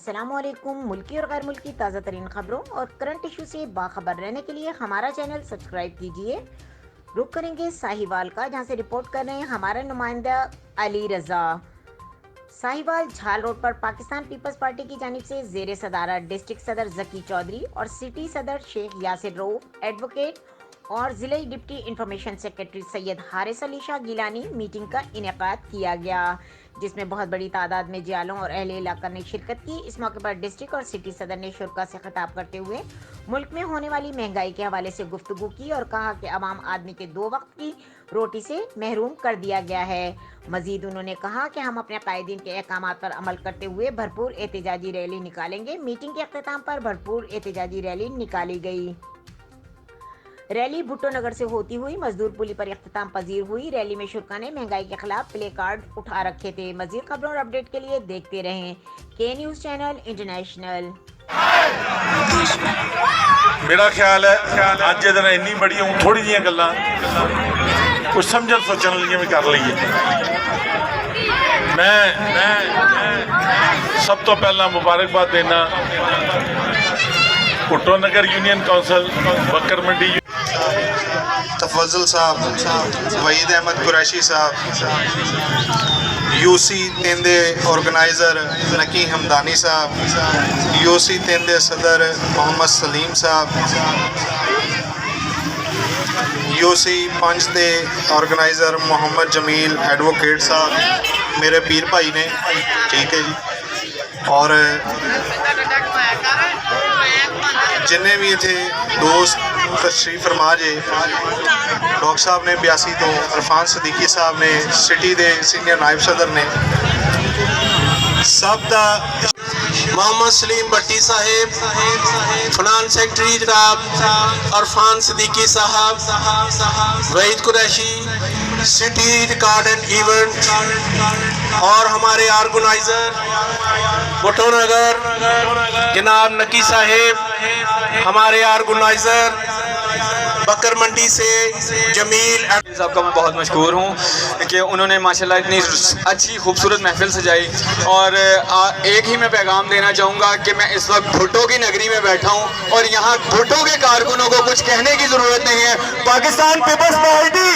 अस्सलामुअलैकुम। मुल्की और गैर मुल्की ताज़ा तरीन खबरों और करंट इशू से बाखबर रहने के लिए हमारा चैनल सब्सक्राइब कीजिए। रुक करेंगे साहिवाल का, जहां से रिपोर्ट कर रहे हैं हमारा नुमाइंदा अली रजा। साहिवाल झाल रोड पर पाकिस्तान पीपल्स पार्टी की जानिब से जेर सदारत डिस्ट्रिक्ट सदर जकी चौधरी और सिटी सदर शेख यासिर रऊफ एडवोकेट और जिले deputy information secretary Syed Haris Ali Shah Gilani meeting का इनेकाद किया गया, जिसमें बहुत बड़ी तादाद में जियालों और अहले इलाका ने शिरकत की। इस मौके पर डिस्ट्रिक्ट और सिटी सदर ने शुरा से खिताब करते हुए मुल्क में होने वाली महंगाई के हवाले से गुफ्तगू की और कहा कि आवाम आदमी के 2 वक्त की रोटी से महरूम कर दिया गया है। मजीद उन्होंने कहा कि हम अपने कायदीन के अहकाम पर अमल करते हुए भरपूर एहतजाजी रैली निकालेंगे। मीटिंग के अख्ताम पर भरपूर एहतजाजी रैली निकाली गई। रैली भुट्टो नगर से होती हुई मजदूर पुली पर इख्तिताम पजीर हुई। रैली में शुरा ने महंगाई के खिलाफ प्ले कार्ड उठा रखे थे। मजीद खबरों और अपडेट के लिए देखते रहें के न्यूज़ चैनल इंटरनेशनल। मेरा ख्याल है अज दिन इन्नी बड़ी हूँ थोड़ी जी गल्लां कुछ समझन सोचने वाली भी कर लीए। मैं सब तो पहला मुबारकबाद देना भुट्टो नगर यूनियन कौंसल बकर मंडी तफज़ल साहब, वहीद अहमद कुरैशी साहब, यूसी तेंदे ऑर्गेनाइज़र नकी हमदानी साहब, यूसी तेंदे सदर मोहम्मद सलीम साहब, यूसी पंच दे ऑर्गेनाइज़र मोहम्मद जमील एडवोकेट साहब मेरे पीर भाई ने, ठीक है जी। और जिन्हें भी इतने दोस्त तशरीफ फरमा जे, डॉक्टर साहब ने 82 तो इरफान सदीकी साहब ने, सिटी के सीनियर नायब सदर ने, सब का मोहम्मद सलीम भट्टी साहेब, फाइनेंस सेक्रेटरी जनाब इरफान सदीकी साहब, Waheed Qureshi, city record and event और हमारे ऑर्गेनाइजर भुट्टो नगर जनाब नकी साहेब, हमारे ऑर्गेनाइजर बकर मंडी से जमील साहब का मैं बहुत मशहूर हूँ कि उन्होंने माशाल्लाह इतनी अच्छी खूबसूरत महफिल सजाई। और एक ही मैं पैगाम देना चाहूँगा कि मैं इस वक्त भुट्टो की नगरी में बैठा हूँ और यहाँ भुट्टो के कारकुनों को कुछ कहने की ज़रूरत नहीं है। Pakistan peoples party